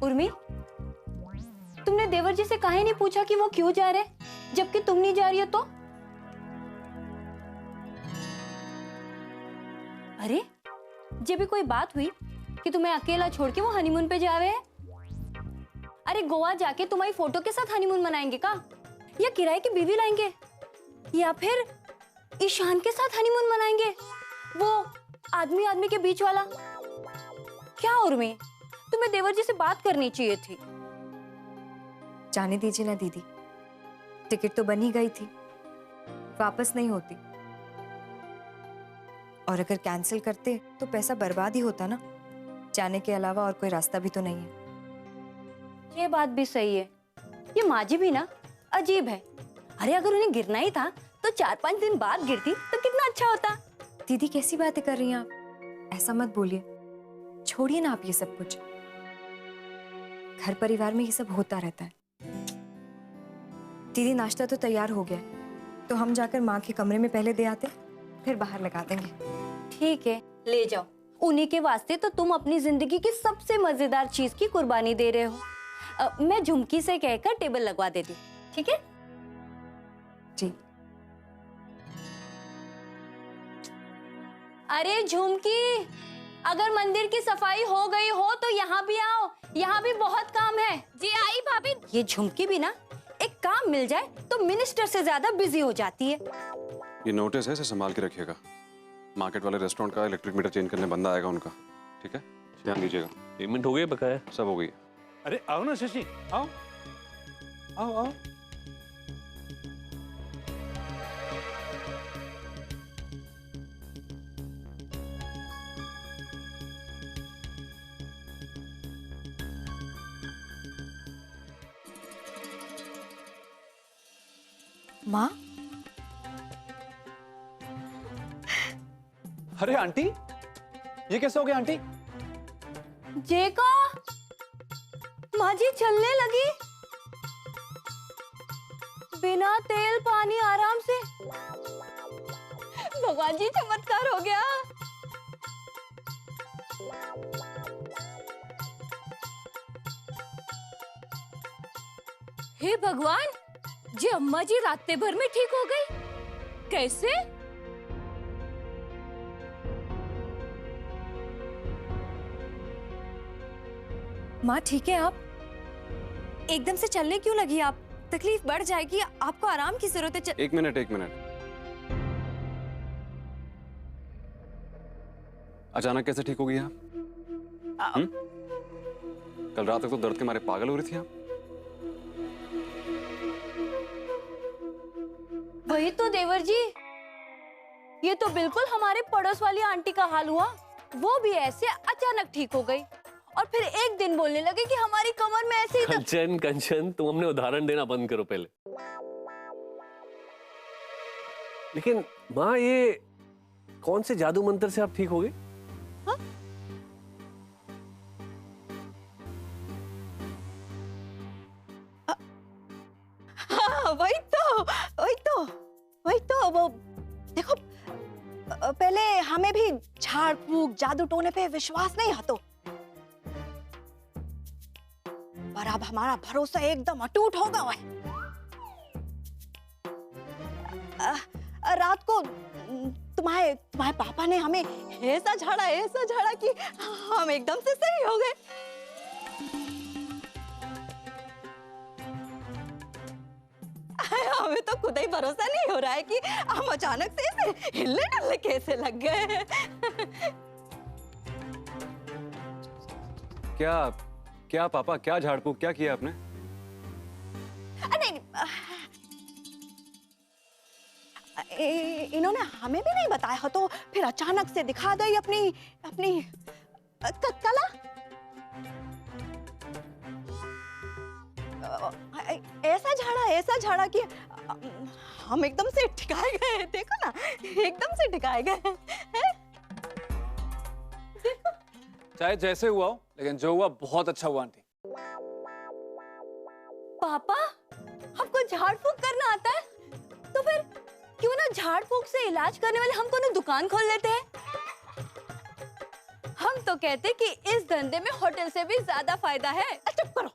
उर्मी, तुमने देवर जी से काहे नहीं पूछा कि वो क्यों जा रहे, जबकि तुम नहीं जा रही हो तो? अरे, जब भी कोई बात हुई कि तुम्हें अकेला छोड़ के वो हनीमून पे जा रहे हैं? अरे गोवा जाके तुम्हारी फोटो के साथ हनीमून मनाएंगे का? या किराए की बीवी लाएंगे? या फिर ईशान के साथ हनीमून मनाएंगे, वो आदमी आदमी के बीच वाला? क्या उर्मी, तुम्हें देवर जी से बात करनी चाहिए थी। जाने दीजिए ना दीदी, टिकट तो बन ही गई थी, वापस नहीं होती। और अगर कैंसिल करते तो पैसा बर्बाद ही होता ना, जाने के अलावा और कोई रास्ता भी तो नहीं है। ये बात भी सही है। ये माजी भी ना अजीब है। अरे अगर उन्हें गिरना ही था तो 4-5 दिन बाद गिरती तो कितना अच्छा होता। दीदी कैसी बातें कर रही हैं आप, ऐसा मत बोलिए, छोड़िए ना आप ये सब कुछ। घर परिवार में ये सब होता रहता है। दीदी नाश्ता तो तैयार हो गया, तो हम जाकर माँ के कमरे में पहले दे आते, फिर बाहर लगा देंगे। ठीक है, ले जाओ। उन्हीं के वास्ते तो तुम अपनी जिंदगी की सबसे मजेदार चीज की कुर्बानी दे रहे हो। मैं झुमकी से कहकर टेबल लगवा देती, ठीक है? जी। अरे झुमकी, अगर मंदिर की सफाई हो गई हो तो यहाँ भी आओ, यहाँ भी बहुत काम है। जी आई भाभी। ये झुमकी भी ना, एक काम मिल जाए तो मिनिस्टर से ज्यादा बिजी हो जाती है। ये नोटिस है, इसे संभाल के रखिएगा। मार्केट वाले रेस्टोरेंट का इलेक्ट्रिक मीटर चेंज करने बंदा आएगा उनका, ठीक है? ध्यान दीजिएगा। पेमेंट हो गई बकाया? सब हो गई। अरे आओ ना शशि, आओ आओ आओ। माँ, अरे आंटी, ये कैसे हो गया आंटी? जेका, माजी चलने लगी बिना तेल पानी आराम से। भगवान जी, चमत्कार हो गया। हे भगवान, जी अम्मा जी रास्ते भर में ठीक हो गई, कैसे? माँ ठीक है आप? एकदम से चलने क्यों लगी आप? तकलीफ बढ़ जाएगी, आपको आराम की जरूरत है। एक मिनट। अचानक कैसे ठीक हो गई आप? कल रात तक तो दर्द के मारे पागल हो रही थी आप। वही तो देवर जी, ये तो बिल्कुल हमारे पड़ोस वाली आंटी का हाल हुआ। वो भी ऐसे अचानक ठीक हो गई और फिर एक दिन बोलने लगे कि हमारी कमर में ऐसे ही कंचन, तुम हमने उदाहरण देना बंद करो पहले। लेकिन माँ, ये कौन से जादू मंत्र से आप ठीक हो गए? हाँ? हाँ, वही तो वो देखो, पहले हमें भी झाड़ फूक जादू टोने पे विश्वास नहीं था, तो पर अब हमारा भरोसा एकदम अटूट हो गया है। रात को तुम्हारे पापा ने हमें ऐसा झाड़ा कि हम एकदम से सही हो गए। हमें तो खुद ही भरोसा नहीं हो रहा है कि हम अचानक से इसे हिलने डुलने कैसे लग गए। क्या पापा, क्या झाड़ फूक क्या किया आपने? नहीं, इन्होंने हमें भी नहीं बताया, तो फिर अचानक से दिखा दी अपनी कला। ऐसा झाड़ा कि हम एकदम से ठिकाए गए। देखो ना, एकदम से ठिकाए गए। चाहे जैसे हुआ हो, लेकिन जो हुआ बहुत अच्छा हुआ आंटी। पापा, आपको झाड़ फूक करना आता है? तो फिर क्यों ना झाड़ फूक से इलाज करने वाले हम कोनो दुकान खोल लेते हैं? हम तो कहते कि इस धंधे में होटल से भी ज्यादा फायदा है। अच्छा चुप करो।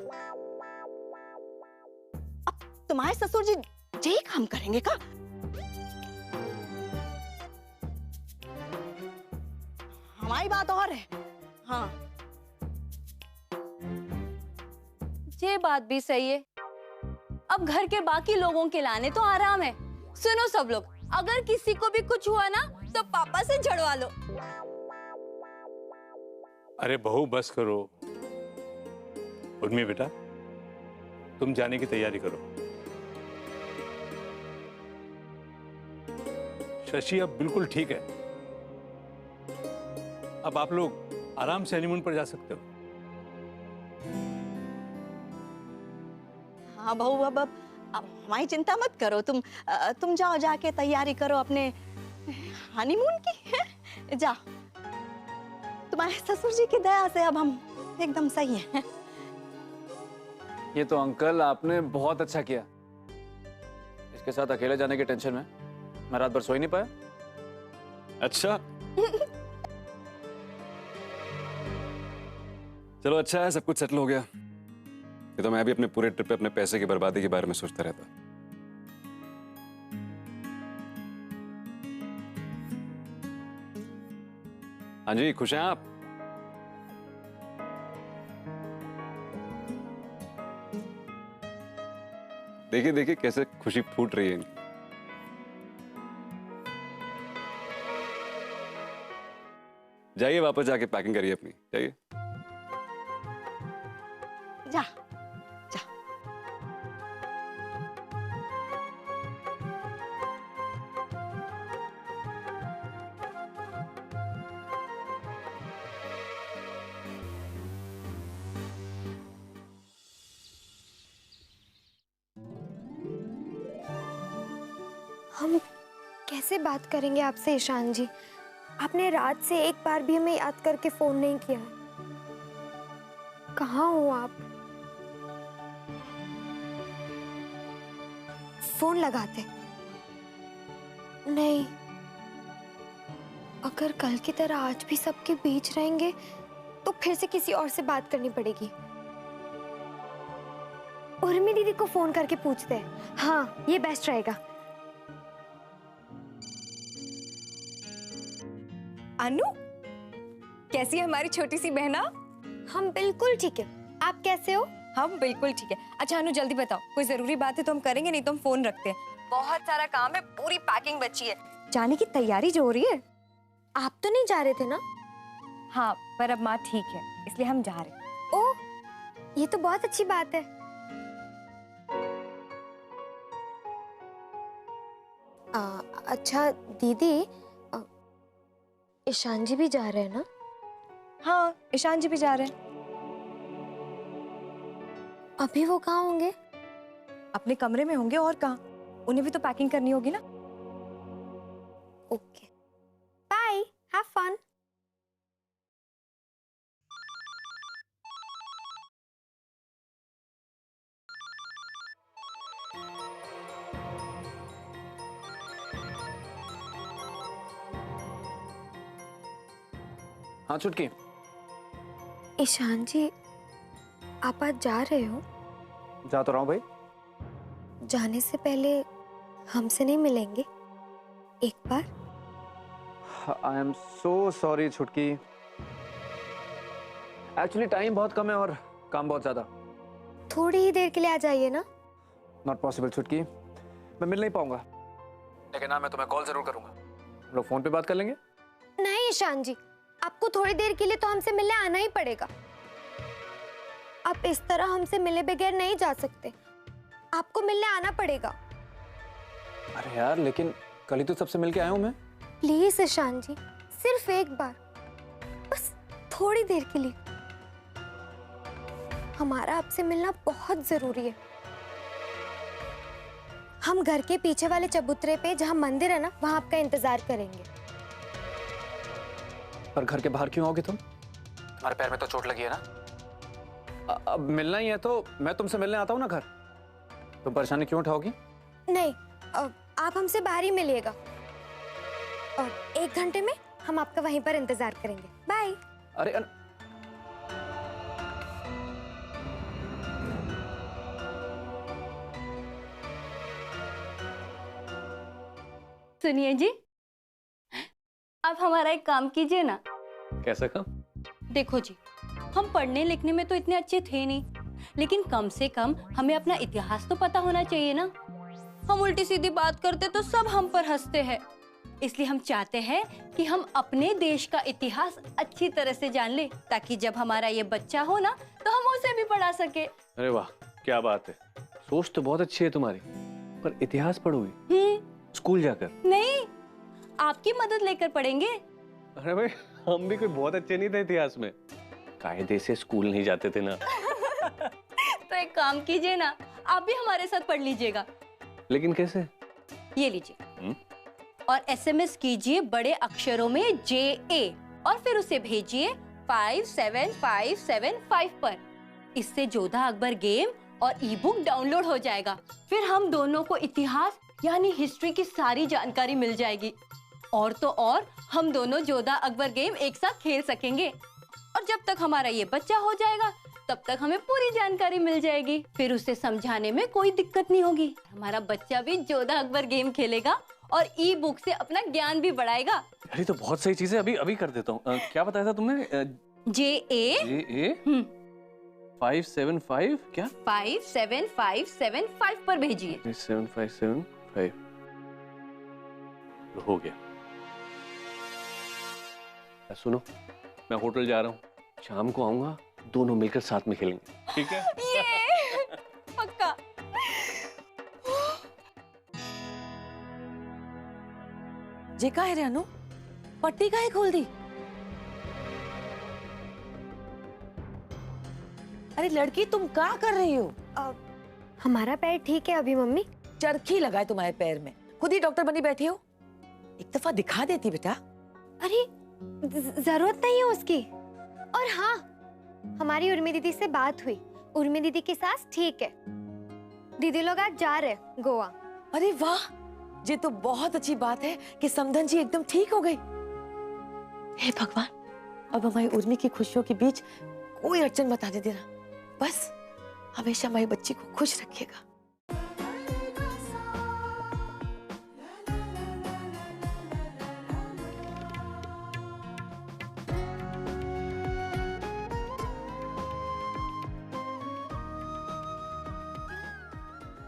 अब तुम्हारे ससुर जी यही काम करेंगे का? हमारी बात और है। हाँ, ये बात भी सही है। अब घर के बाकी लोगों के लाने तो आराम है। सुनो सब लोग, अगर किसी को भी कुछ हुआ ना तो पापा से झड़वा लो। अरे बहू बस करो। उर्मी बेटा, तुम जाने की तैयारी करो। शशि अब बिल्कुल ठीक है। अब आप लोग आराम से हनीमून पर जा सकते हो। हाँ बहू, अब हमारी चिंता मत करो। तुम जाओ, जाके तैयारी करो अपने हनीमून की। जाओ, तुम्हारे ससुर जी की दया से अब हम एकदम सही हैं। ये तो अंकल आपने बहुत अच्छा किया। इसके साथ अकेले जाने की टेंशन में मैं रात भर सो ही नहीं पाया। अच्छा चलो, अच्छा है सब कुछ सेटल हो गया। ये तो मैं भी अपने पूरे ट्रिप पे अपने पैसे की बर्बादी के बारे में सोचता रहता। हाँ जी, खुश हैं आप? देखिए देखिए कैसे खुशी फूट रही है इनकी। जाइए वापस जाके पैकिंग करिए अपनी, जाइए। जा जा। हम कैसे बात करेंगे आपसे ईशान जी? आपने रात से एक बार भी हमें याद करके फोन नहीं किया। कहाँ हो आप? फोन लगाते। नहीं, अगर कल की तरह आज भी सबके बीच रहेंगे तो फिर से किसी और से बात करनी पड़ेगी। उर्मी दीदी को फोन करके पूछते हैं। हाँ, ये बेस्ट रहेगा। अनु, कैसी है हमारी छोटी सी बहना? हम बिल्कुल ठीक है। आप कैसे हो? हम बिल्कुल ठीक है। अच्छा अनु, जल्दी बताओ, कोई जरूरी बात है तो हम करेंगे, नहीं तो हम फोन रखते हैं। बहुत सारा काम है, पूरी पैकिंग बची है, जाने की तैयारी जो हो रही है। आप तो नहीं जा रहे थे ना? हाँ, पर अब माँ ठीक है, इसलिए हम जा रहे हैं। ओह, ये तो बहुत अच्छी बात है। अच्छा दीदी, ईशान जी भी जा रहे हैं ना? हाँ, ईशान जी भी जा रहे हैं। अभी वो कहाँ होंगे? अपने कमरे में होंगे, और कहाँ? उन्हें भी तो पैकिंग करनी होगी ना। Okay, bye, have fun. हाँ छुटकी। ईशान जी, आप आज जा रहे हो? जा तो रहा हूँ भाई। जाने से पहले हमसे नहीं मिलेंगे एक बार? आई एम सो सॉरी छुटकी, एक्चुअली टाइम बहुत कम है और काम बहुत ज्यादा। थोड़ी ही देर के लिए आ जाइए ना। नॉट पॉसिबल छुटकी, मैं मिल नहीं पाऊंगा, लेकिन हाँ मैं तुम्हें कॉल जरूर करूंगा। हम लोग फोन पे बात कर लेंगे। नहीं ईशान जी, आपको थोड़ी देर के लिए तो हमसे मिलने आना ही पड़ेगा। आप इस तरह हमसे मिले बगैर नहीं जा सकते, आपको मिलने आना पड़ेगा। अरे यार, लेकिन कल ही तो सबसे मिलके आया हूँ मैं। प्लीज ईशान जी, सिर्फ एक बार, बस थोड़ी देर के लिए। हमारा आपसे मिलना बहुत जरूरी है। हम घर के पीछे वाले चबूतरे पे जहाँ मंदिर है ना, वहाँ आपका इंतजार करेंगे। पर घर के बाहर क्यों आओगे तुम? तुम्हारे पैर में तो चोट लगी है ना। अब मिलना ही है तो मैं तुमसे मिलने आता हूँ ना घर। तुम परेशानी क्यों उठाओगी? नहीं, आप हमसे बाहर ही मिलिएगा और 1 घंटे में हम आपका वहीं पर इंतजार करेंगे। बाय। अरे सुनिए जी, आप हमारा एक काम कीजिए ना। कैसा काम? देखो जी, हम पढ़ने लिखने में तो इतने अच्छे थे नहीं, लेकिन कम से कम हमें अपना इतिहास तो पता होना चाहिए ना। हम उल्टी सीधी बात करते तो सब हम पर हंसते हैं, इसलिए हम चाहते हैं कि हम अपने देश का इतिहास अच्छी तरह से जान ले, ताकि जब हमारा ये बच्चा हो ना तो हम उसे भी पढ़ा सके। अरे वाह, क्या बात है। सोच तो बहुत अच्छी है तुम्हारी, पर इतिहास पढ़ोगी स्कूल जाकर? नहीं, आपकी मदद लेकर पढ़ेंगे। अरे भाई, हम भी कोई बहुत अच्छे नहीं थे इतिहास में, कायदे से स्कूल नहीं जाते थे ना। तो एक काम कीजिए ना, आप भी हमारे साथ पढ़ लीजिएगा। लेकिन कैसे? ये लीजिए और SMS कीजिए बड़े अक्षरों में JA और फिर उसे भेजिए 57575 पर। इससे जोधा अकबर गेम और ई-बुक डाउनलोड हो जाएगा। फिर हम दोनों को इतिहास यानी हिस्ट्री की सारी जानकारी मिल जाएगी, और तो और हम दोनों जोधा अकबर गेम एक साथ खेल सकेंगे। और जब तक हमारा ये बच्चा हो जाएगा तब तक हमें पूरी जानकारी मिल जाएगी, फिर उसे समझाने में कोई दिक्कत नहीं होगी। हमारा बच्चा भी जोधा अकबर गेम खेलेगा और ई-बुक से अपना ज्ञान भी बढ़ाएगा। अरे तो बहुत सही चीज है, अभी अभी कर देता हूँ। क्या बताया था तुमने? JA 575 क्या? 57575 पर भेजिए। 7575 हो गया। सुनो, मैं होटल जा रहा हूँ, शाम को आऊंगा, दोनों मिलकर साथ में खेलेंगे, ठीक है? ये पक्का। जे का है रे अनु, पट्टी काहे खोल दी? अरे लड़की, तुम क्या कर रही हो? हमारा पैर ठीक है अभी मम्मी। चरखी लगाए तुम्हारे पैर में, खुद ही डॉक्टर बनी बैठी हो। एक दफा दिखा देती बेटा। अरे जरूरत नहीं है उसकी। और हाँ, हमारी उर्मी दीदी से बात हुई, उर्मी दीदी की सास ठीक है। दीदी लोग आज जा रहे हैं गोवा। अरे वाह, ये तो बहुत अच्छी बात है कि समधन जी एकदम ठीक हो गई। हे भगवान, अब हमारी उर्मी की खुशियों के बीच कोई अड़चन बता दे देना, बस हमेशा हमारी बच्ची को खुश रखिएगा।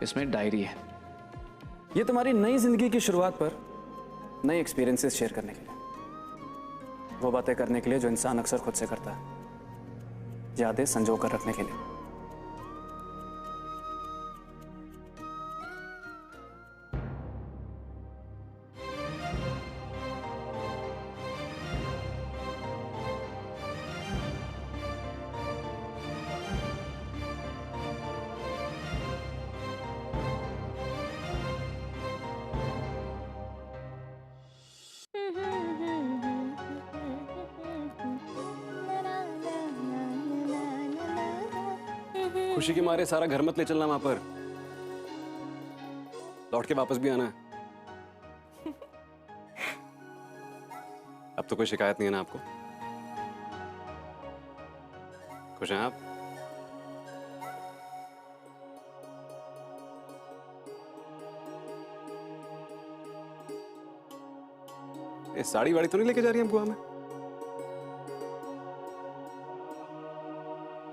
इसमें डायरी है। ये तुम्हारी नई जिंदगी की शुरुआत पर नए एक्सपीरियंसेस शेयर करने के लिए, वो बातें करने के लिए जो इंसान अक्सर खुद से करता है, यादें संजो कर रखने के लिए। खुशी के मारे सारा घर मत ले चलना वहां पर, लौट के वापस भी आना है। अब तो कोई शिकायत नहीं है ना आपको? खुश हैं आप? ये साड़ी वाड़ी तो नहीं लेके जा रही हम गोवा में?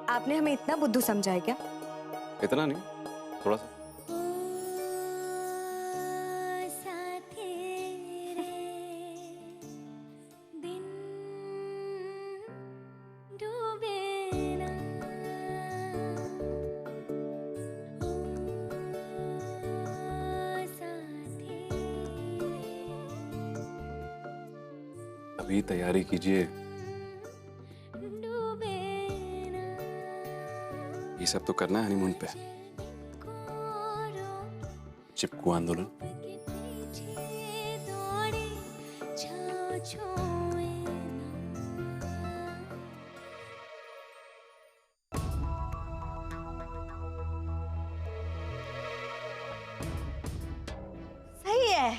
आपने हमें इतना बुद्धू समझा है क्या? इतना नहीं, थोड़ा सा। अभी तैयारी कीजिए, ये सब तो करना है हनीमून पे। चिपकू आंदोलन। सही है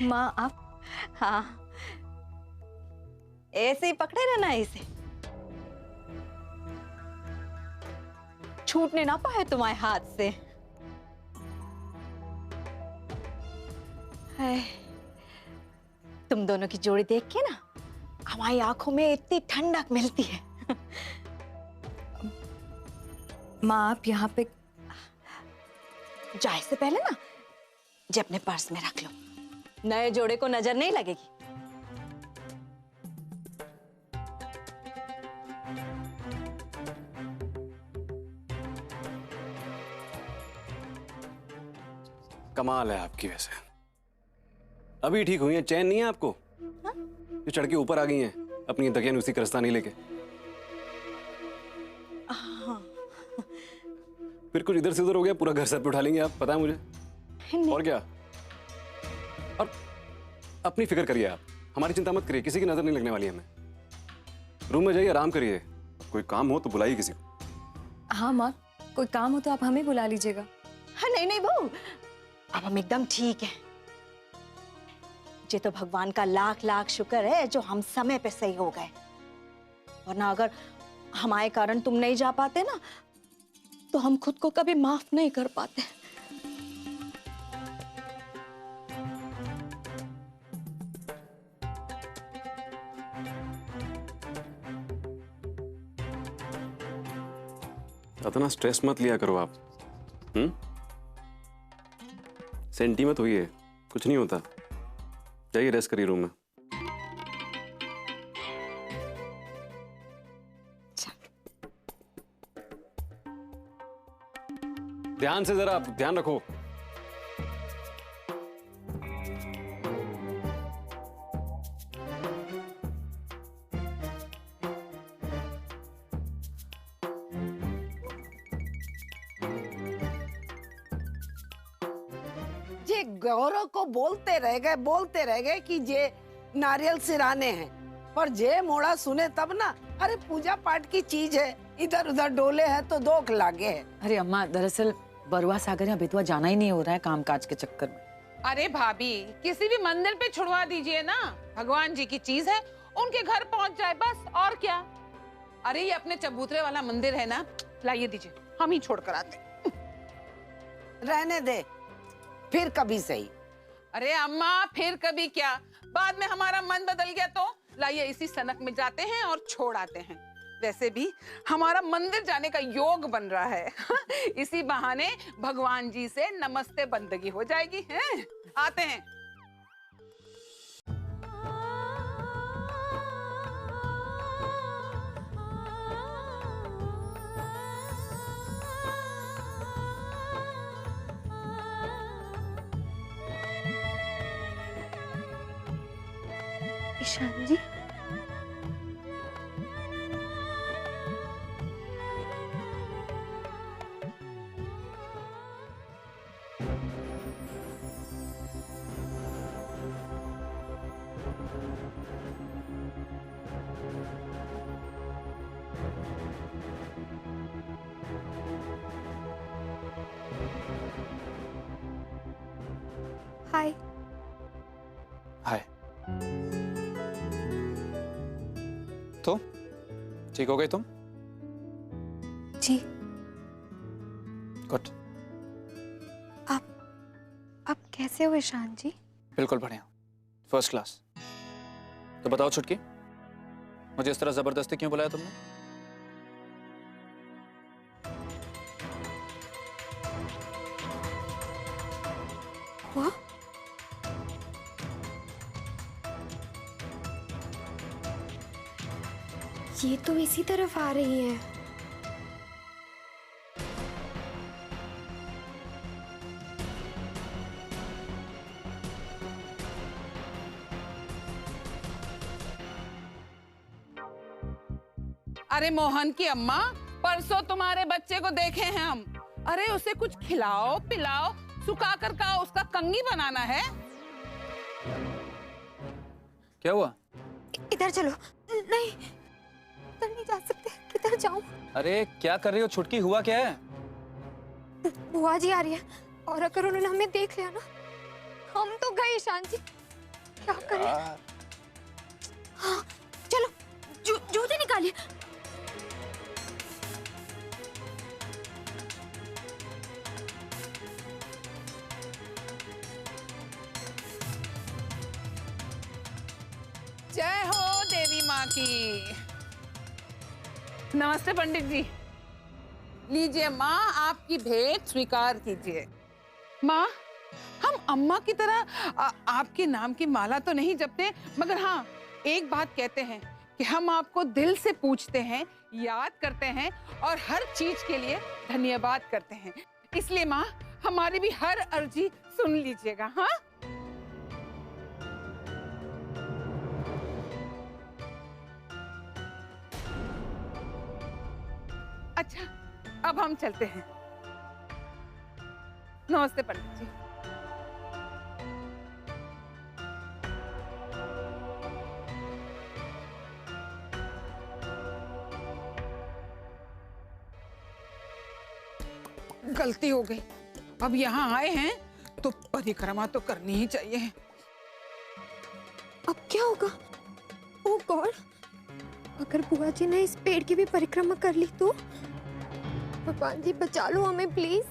माँ, आप हाँ ऐसे ही पकड़े रहना, इसे छूटने ना पाए तुम्हारे हाथ से। है। तुम दोनों की जोड़ी देख के ना हमारी आंखों में इतनी ठंडक मिलती है। माँ आप यहाँ पे जाए से पहले ना जे अपने पर्स में रख लो, नए जोड़े को नजर नहीं लगेगी। कमाल है आपकी वैसे। अभी ठीक हुई है, चैन नहीं है आपको? ये चढ़ के ऊपर आ गई हैं अपनी दकियानूसी क्रस्तानी लेके। फिर कुछ इधर से उधर हो गया, पूरा घर सर पे उठा लेंगे आप, पता है मुझे। और क्या, और अपनी फिक्र करिए आप, हमारी चिंता मत करिए, किसी की नजर नहीं लगने वाली हमें। रूम में जाइए, आराम करिए, कोई काम हो तो बुलाइए किसी को। हाँ माँ, कोई काम हो तो आप हमें बुला लीजिएगा। हाँ नहीं नहीं बहू, अब हम एकदम ठीक है। ये तो भगवान का लाख लाख शुक्र है जो हम समय पे सही हो गए, वरना अगर हमारे कारण तुम नहीं जा पाते ना तो हम खुद को कभी माफ नहीं कर पाते। इतना स्ट्रेस मत लिया करो आप। सेंटी मत हुई है, कुछ नहीं होता। जाइए रेस्ट करिए रूम में। ध्यान से, जरा ध्यान रखो। जे गौरव को बोलते रह गए कि जे नारियल सिराने हैं, पर जे मोड़ा सुने तब ना। अरे पूजा पाठ की चीज है, इधर उधर डोले हैं तो दोख लागे है। अरे अम्मा, दरअसल बरुआ सागर या बेतुआ जाना ही नहीं हो रहा है काम काज के चक्कर में। अरे भाभी, किसी भी मंदिर पे छुड़वा दीजिए ना, भगवान जी की चीज है, उनके घर पहुंच जाए बस, और क्या। अरे ये अपने चबूतरे वाला मंदिर है ना, लाइए दीजिए, हम ही छोड़ कर आते। रहने दे, फिर कभी सही। अरे अम्मा, फिर कभी क्या, बाद में हमारा मन बदल गया तो लाइए इसी सनक में जाते हैं और छोड़ आते हैं। वैसे भी हमारा मंदिर जाने का योग बन रहा है। इसी बहाने भगवान जी से नमस्ते बंदगी हो जाएगी। हैं? आते हैं। ईशान जी, हाय। हाय। तो ठीक हो गई तुम? जी। गुड। आप कैसे हो ईशान जी? बिल्कुल बढ़िया, फर्स्ट क्लास। तो बताओ छुटकी, मुझे इस तरह जबरदस्ती क्यों बुलाया तुमने? वो ये तो इसी तरफ आ रही है। अरे मोहन की अम्मा, परसों तुम्हारे बच्चे को देखे हैं हम। अरे उसे कुछ खिलाओ पिलाओ, सुखा कर का उसका कंघी बनाना है। क्या हुआ? इधर चलो। नहीं, इधर नहीं जा सकते। किधर जाऊं? अरे क्या कर रही हो छुटकी, हुआ क्या है? बुआ जी आ रही है, और अगर उन्होंने हमें देख लिया ना, हम तो गए ईशान जी। क्या करें? हाँ, चलो जूते निकालिए। जय हो देवी माँ की। नमस्ते पंडित जी। लीजिए माँ, आपकी भेंट स्वीकार कीजिए। माँ, हम अम्मा की तरह आपके नाम की माला तो नहीं जपते, मगर हाँ एक बात कहते हैं कि हम आपको दिल से पूछते हैं, याद करते हैं और हर चीज के लिए धन्यवाद करते हैं। इसलिए माँ, हमारी भी हर अर्जी सुन लीजिएगा। हाँ, अच्छा, अब हम चलते हैं। नमस्ते पंडित जी। गलती हो गई, अब यहाँ आए हैं तो परिक्रमा तो करनी ही चाहिए। अब क्या होगा? ओ गॉड, अगर बुआ जी ने इस पेड़ की भी परिक्रमा कर ली तो? भगवान जी बचा लो हमें प्लीज।